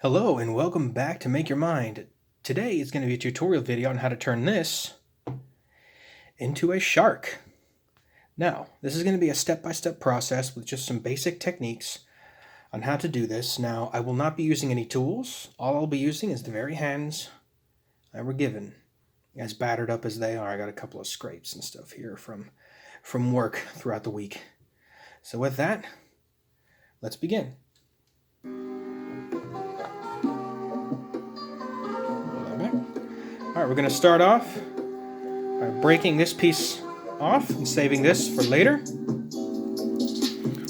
Hello and welcome back to Make Your Mind. Today is going to be a tutorial video on how to turn this into a shark. Now, this is going to be a step-by-step process with just some basic techniques on how to do this. Now, I will not be using any tools. All I'll be using is the very hands I were given, as battered up as they are. I got a couple of scrapes and stuff here from work throughout the week. So with that, let's begin. Alright, we're going to start off by breaking this piece off and saving this for later.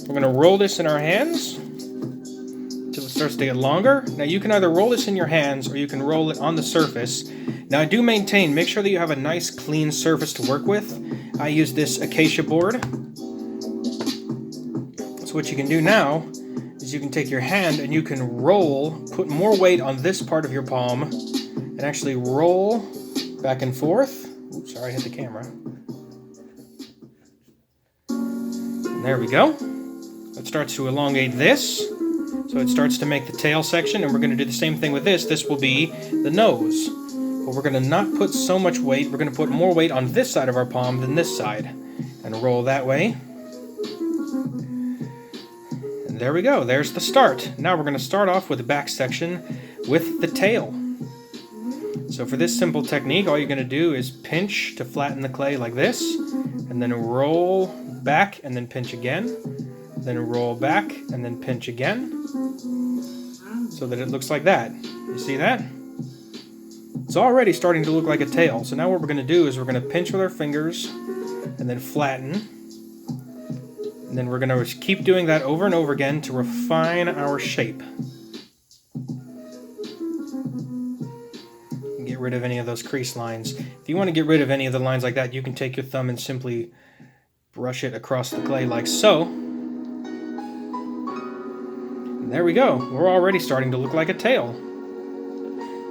We're going to roll this in our hands until it starts to get longer. Now you can either roll this in your hands or you can roll it on the surface. Now I do maintain, make sure that you have a nice clean surface to work with. I use this acacia board. So what you can do now is you can take your hand and you can roll, put more weight on this part of your palm, and actually roll back and forth. Oops, sorry, I hit the camera. And there we go. It starts to elongate this, so it starts to make the tail section, and we're going to do the same thing with this. This will be the nose. But we're going to not put so much weight. We're going to put more weight on this side of our palm than this side. And roll that way. And there we go. There's the start. Now we're going to start off with the back section with the tail. So for this simple technique, all you're going to do is pinch to flatten the clay like this, and then roll back and then pinch again, then roll back and then pinch again, so that it looks like that. You see that? It's already starting to look like a tail. So now what we're going to do is we're going to pinch with our fingers and then flatten, and then we're going to keep doing that over and over again to refine our shape. Get rid of any of those crease lines. If you want to get rid of any of the lines like that, you can take your thumb and simply brush it across the clay like so. And there we go. We're already starting to look like a tail.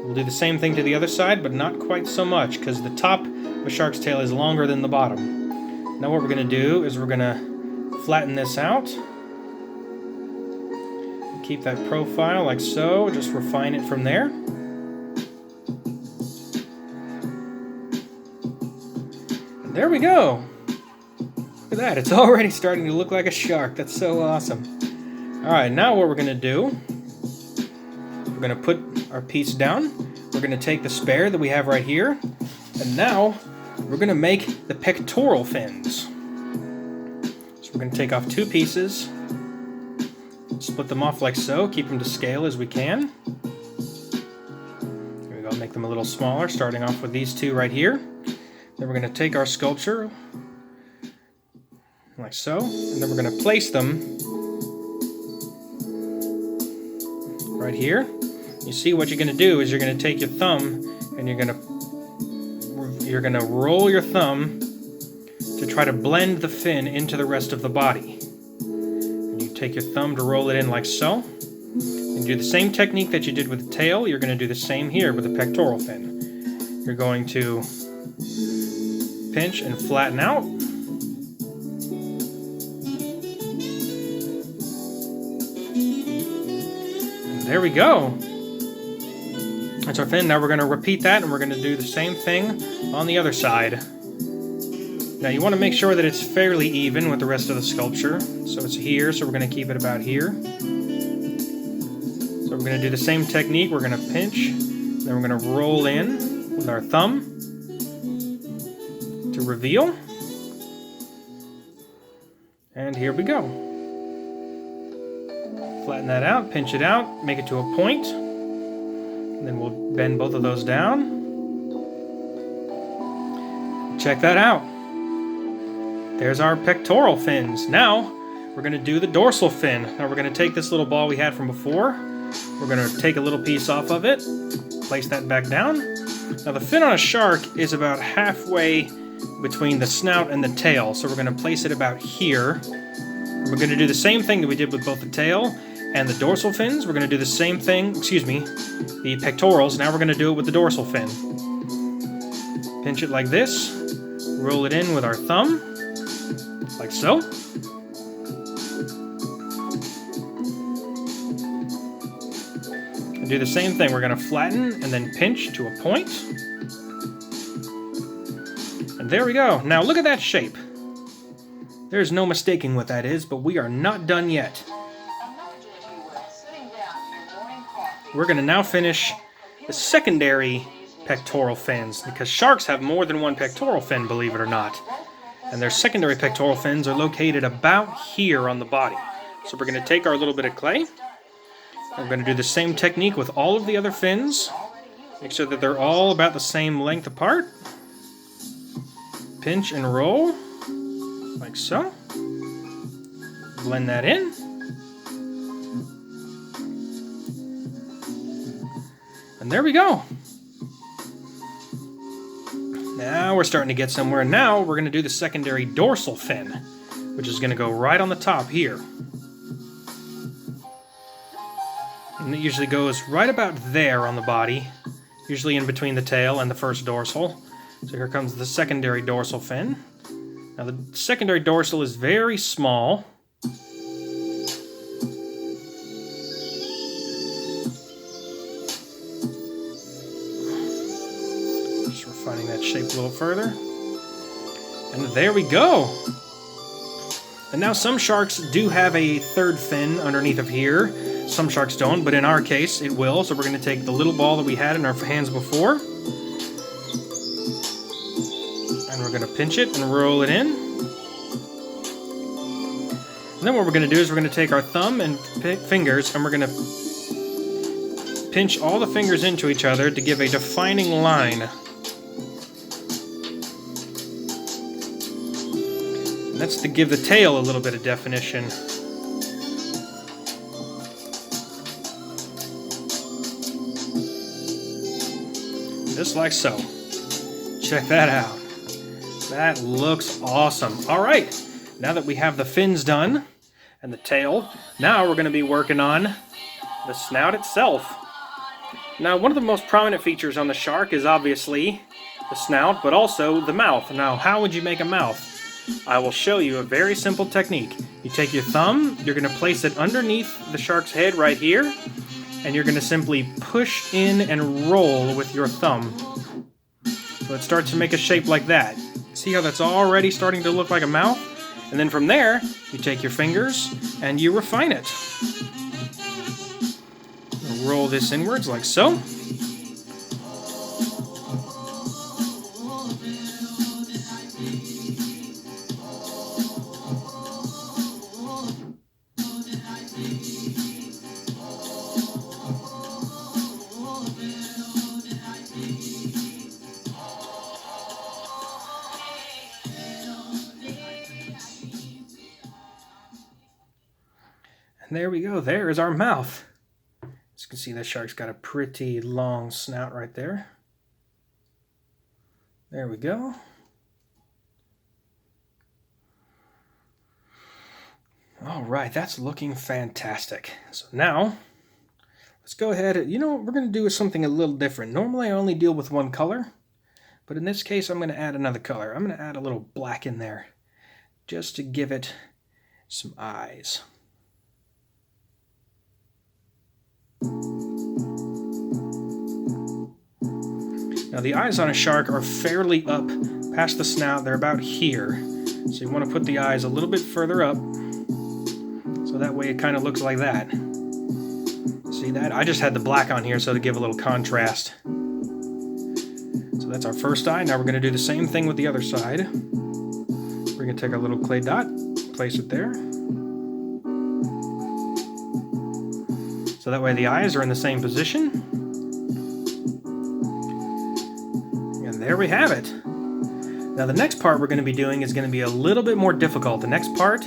We'll do the same thing to the other side, but not quite so much, because the top of a shark's tail is longer than the bottom. Now what we're going to do is we're going to flatten this out. Keep that profile like so. Just refine it from there. There we go. Look at that. It's already starting to look like a shark. That's so awesome. Alright, now what we're going to do, we're going to put our piece down. We're going to take the spare that we have right here. And now we're going to make the pectoral fins. So we're going to take off two pieces. Split them off like so. Keep them to scale as we can. Here we go. Make them a little smaller, starting off with these two right here. Then we're going to take our sculpture, like so, and then we're going to place them right here. You see what you're going to do is you're going to take your thumb and you're going to roll your thumb to try to blend the fin into the rest of the body. And you take your thumb to roll it in like so. And do the same technique that you did with the tail. You're going to do the same here with the pectoral fin. You're going to pinch and flatten out. And there we go. That's our fin. Now we're going to repeat that, and we're going to do the same thing on the other side. Now you want to make sure that it's fairly even with the rest of the sculpture. So it's here, so we're going to keep it about here. So we're going to do the same technique. We're going to pinch, then we're going to roll in with our thumb to reveal. And here we go. Flatten that out, pinch it out, make it to a point. And then we'll bend both of those down. Check that out. There's our pectoral fins. Now we're going to do the dorsal fin. Now we're going to take this little ball we had from before. We're going to take a little piece off of it, place that back down. Now the fin on a shark is about halfway between the snout and the tail, so we're going to place it about here. And we're going to do the same thing that we did with both the tail and the dorsal fins. We're going to do the same thing, the pectorals. Now we're going to do it with the dorsal fin. Pinch it like this, roll it in with our thumb, like so. And do the same thing. We're going to flatten and then pinch to a point. And there we go. Now look at that shape. There's no mistaking what that is, but we are not done yet. We're going to now finish the secondary pectoral fins, because sharks have more than one pectoral fin, believe it or not. And their secondary pectoral fins are located about here on the body. So we're going to take our little bit of clay. We're going to do the same technique with all of the other fins. Make sure that they're all about the same length apart. Pinch and roll, like so. Blend that in. And there we go. Now we're starting to get somewhere. Now we're going to do the secondary dorsal fin, which is going to go right on the top here. And it usually goes right about there on the body, usually in between the tail and the first dorsal. So here comes the secondary dorsal fin. Now the secondary dorsal is very small. Just refining that shape a little further. And there we go. And now some sharks do have a third fin underneath of here. Some sharks don't, but in our case it will. So we're going to take the little ball that we had in our hands before. And we're going to pinch it and roll it in. And then what we're going to do is we're going to take our thumb and fingers and we're going to pinch all the fingers into each other to give a defining line. And that's to give the tail a little bit of definition. Just like so. Check that out. That looks awesome. All right, now that we have the fins done and the tail, now we're going to be working on the snout itself. Now, one of the most prominent features on the shark is obviously the snout, but also the mouth. Now, how would you make a mouth? I will show you a very simple technique. You take your thumb, you're going to place it underneath the shark's head right here, and you're going to simply push in and roll with your thumb. So it starts to make a shape like that. See how that's already starting to look like a mouth? And then from there, you take your fingers and you refine it. Roll this inwards like so. And there we go. There is our mouth. As you can see, that shark's got a pretty long snout right there. There we go. All right, that's looking fantastic. So now, let's go ahead. You know what we're going to do is something a little different. Normally, I only deal with one color, but in this case, I'm going to add another color. I'm going to add a little black in there, just to give it some eyes. Now the eyes on a shark are fairly up past the snout. They're about here. So you want to put the eyes a little bit further up. So that way it kind of looks like that. See that? I just had the black on here so to give a little contrast. So that's our first eye. Now we're going to do the same thing with the other side. We're going to take our little clay dot, place it there. So that way the eyes are in the same position. And there we have it. Now the next part we're going to be doing is going to be a little bit more difficult. The next part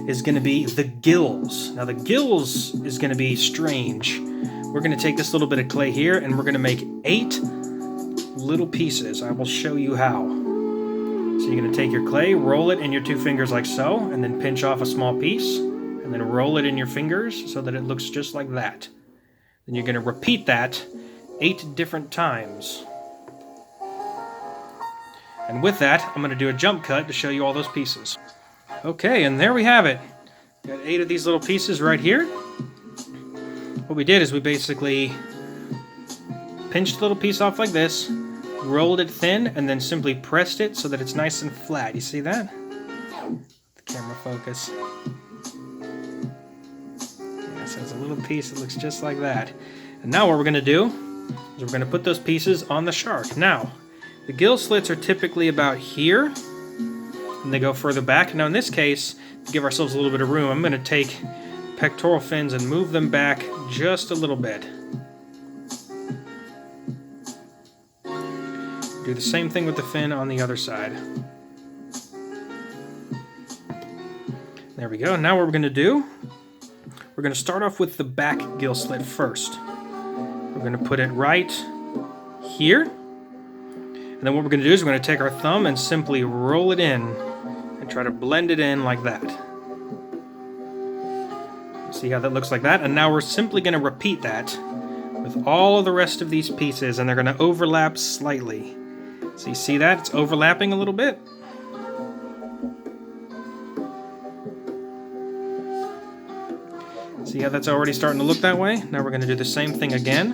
is going to be the gills. Now the gills is going to be strange. We're going to take this little bit of clay here and we're going to make 8 little pieces. I will show you how. So you're going to take your clay, roll it in your 2 fingers like so, and then pinch off a small piece. And then roll it in your fingers so that it looks just like that. Then you're going to repeat that 8 different times. And with that, I'm going to do a jump cut to show you all those pieces. Okay, and there we have it. Got 8 of these little pieces right here. what we did is we basically pinched a little piece off like this, rolled it thin, and then simply pressed it so that it's nice and flat. You see that? The camera focus. Yeah, so it's a little piece that looks just like that. And now what we're going to do is we're going to put those pieces on the shark. Now, the gill slits are typically about here, and they go further back. Now in this case, to give ourselves a little bit of room, I'm going to take pectoral fins and move them back just a little bit. Do the same thing with the fin on the other side. There we go. Now what we're going to do, we're going to start off with the back gill slit first. We're going to put it right here. And then what we're going to do is we're going to take our thumb and simply roll it in and try to blend it in like that. See how that looks like that? And now we're simply going to repeat that with all of the rest of these pieces, and they're going to overlap slightly. So you see that? It's overlapping a little bit. See how that's already starting to look that way? Now we're going to do the same thing again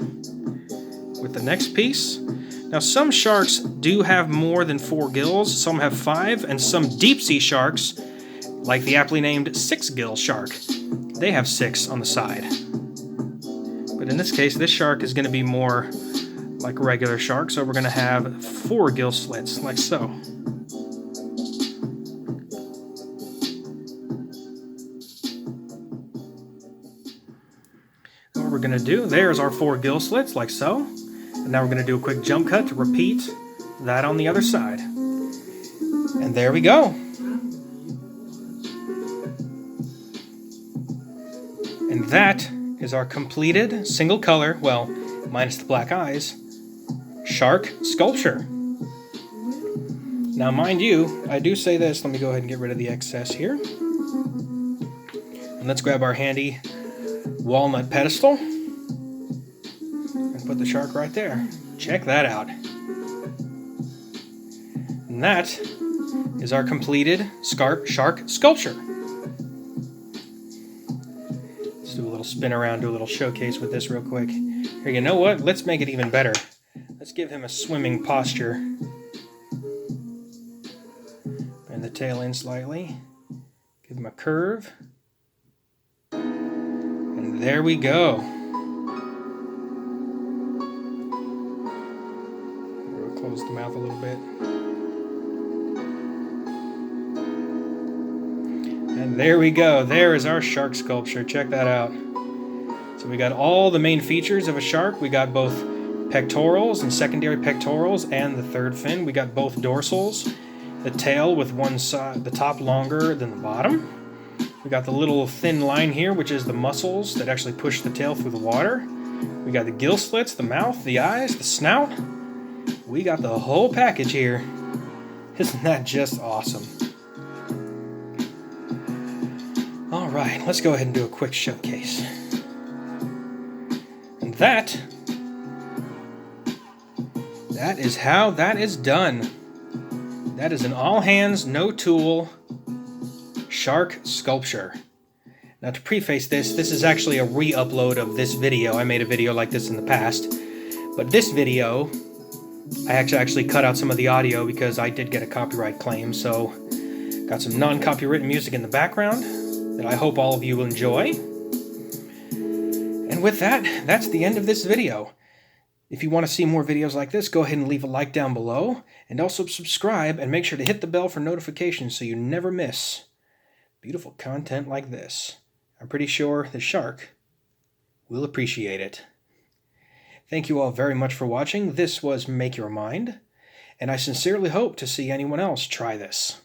with the next piece. Now some sharks do have more than 4 gills, some have 5, and some deep sea sharks, like the aptly named 6-gill shark, they have 6 on the side. But in this case, this shark is going to be more like a regular shark, so we're going to have 4 gill slits, like so. What we're going to do, there's our 4 gill slits, like so. And now we're going to do a quick jump cut to repeat that on the other side. And there we go. And that is our completed single color, well, minus the black eyes, shark sculpture. Now mind you, I do say this, let me go ahead and get rid of the excess here. And let's grab our handy walnut pedestal and put the shark right there. Check that out. And that is our completed shark sculpture. Let's do a little spin around, do a little showcase with this real quick. Here, you know what? Let's make it even better. Let's give him a swimming posture. Bend the tail in slightly. Give him a curve. And there we go. We'll close the mouth a little bit. And there we go. There is our shark sculpture. Check that out. So we got all the main features of a shark. We got both pectorals and secondary pectorals and the third fin. We got both dorsals. The tail with one side, the top longer than the bottom. We got the little thin line here, which is the muscles that actually push the tail through the water. We got the gill slits, the mouth, the eyes, the snout. We got the whole package here. Isn't that just awesome? All right, let's go ahead and do a quick showcase. And that is how that is done. That is an all hands, no tool shark sculpture. Now to preface this is actually a re-upload of this video. I made a video like this in the past, but this video, I actually cut out some of the audio because I did get a copyright claim, so got some non-copywritten music in the background that I hope all of you will enjoy. And with that, that's the end of this video. If you want to see more videos like this, go ahead and leave a like down below, and also subscribe, and make sure to hit the bell for notifications so you never miss beautiful content like this. I'm pretty sure the shark will appreciate it. Thank you all very much for watching. This was Make Your Mind, and I sincerely hope to see anyone else try this.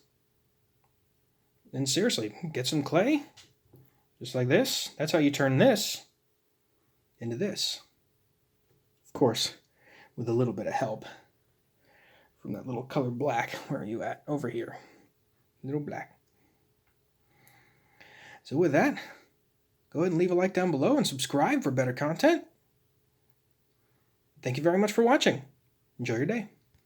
And seriously, get some clay, just like this. That's how you turn this into this. Of course, with a little bit of help from that little color black. Where are you at? Over here. Little black. So with that, go ahead and leave a like down below and subscribe for better content. Thank you very much for watching. Enjoy your day.